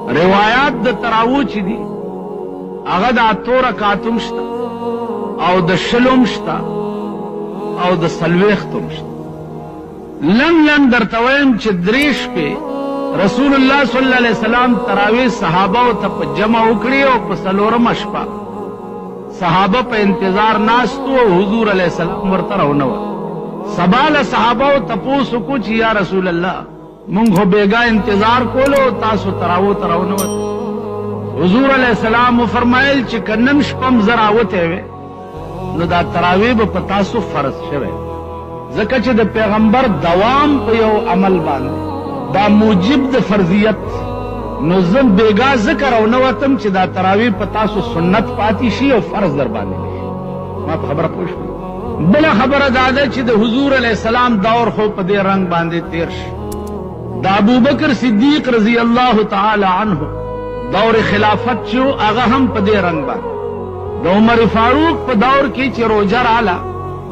روایات د تراوو چې دي هغه د اتو رکعاتم شته او د شلم شته او د څلوېښتم شته. لنډ درته وایم چې درې شپې رسول الله صلی الله علیه وسلم تراویح صحابه ته په جمع وکړي او په څلورمه شپه صحابه په انتظار ناستو او حضور علیه السلام ورته راونوت. سبا له صحابه تپوس وکړو چې یا رسول الله مونږ خو بیګا انتظار کولو تاسو تراوو ته راونوت. حضور علیه السلام وفرمایل چې که نن شپه م زه راوتی وې نو دا تراویح به په تاسو فرض شوی، ځکه چې د پیغمبر دوام په یو عمل باندې دا موجب د فرضیت، نو زه بیګا ذکر او نه وتم چې دا تراویح په تاسو سنت پاتې شي او فرض در باندې شي. ما په خبره پوه شوم. بله خبره دا ده چې د حضور علیه السلام دور خو په دې رنګ باندې تیر شي. د ابوبکر صدیق رضی الله تعالی عنه دور خلافت چې هغه هم په دې رنګ باندې. د عمر فاروق په دور کې چې روژه رااله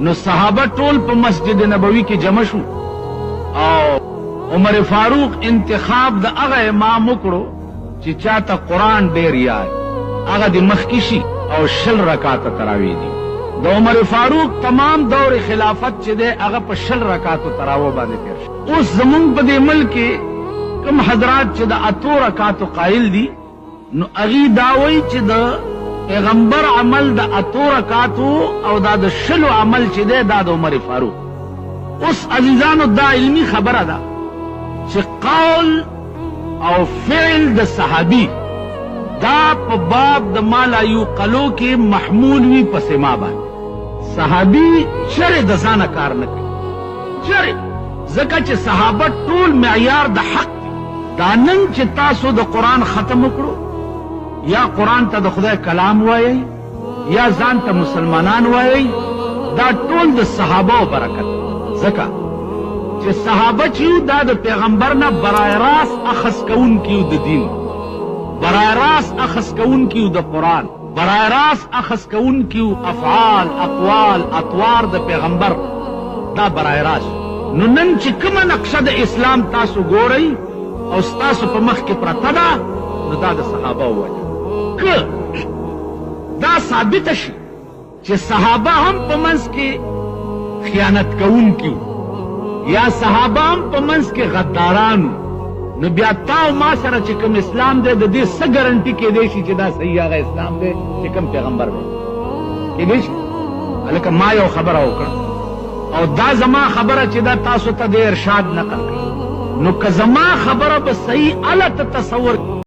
نو صحابه ټول په مسجد نبوي کې جمع شو او عمر فاروق انتخاب د هغه امام وکړو چې چاته قرآن ډېر یاد هغه د مخکې شي او 20 رکعاته تراویح دي. د عمر فاروق تمام دور خلافت چې دی هغه په 20 رکعاتو تراویح باندې تیر شو. اوس زمونږ په دې ملک کې کوم حضرات چې د 8 رکعاتو قایل دي نو هغوی دا وایي چې د پیغمبر عمل د 8 رکعاتو او دا د 20 عمل چې دی دا د عمر فاروق. اوس عزیزانو دا علمی خبره ده چې قول او فعل د صحابي دا په باب د ما لا یوقلو کې محمول وي په سما باندې. صحابي چرې د ځانه کار نه کوي، چرې، ځکه چې صحابه ټول معیار د حق دي. دا نن چې تاسو د قرآن ختم وکړو یا قرآن ته د خدای کلام وایي یا ځان ته مسلمانان وایي دا ټول د صحابه برکت، ځکه چې صحابه چې دا د پیغمبر نه برای راست اخذ کوونکي د دین، برای راست اخذ کوونکي د قرآن، برای راست اخذ کوونکي افعال اقوال اطوار د پیغمبر، دا برای راست. نو نن چې کومه نقشه د اسلام تاسو ګورئ او ستاسو په مخ کې پرته ده نو دا د صحابه وجه. که دا ثابته شي چې صحابه هم په منځ کې خیانت کوونکي یا صحابه هم په منځ کې غدارانو، نو بیا تا او ما سره چې کوم اسلام دی د دې څه ګارنټي کېدی شي چې دا صحیح هغه اسلام دی چې کوم پیغمبر دی کېدی شي؟ هلکه ما یو خبره وکړه او دا زما خبره چې دا تاسو ته د ارشاد نقل کړي، نو که زما خبره به صحیح هلته تصور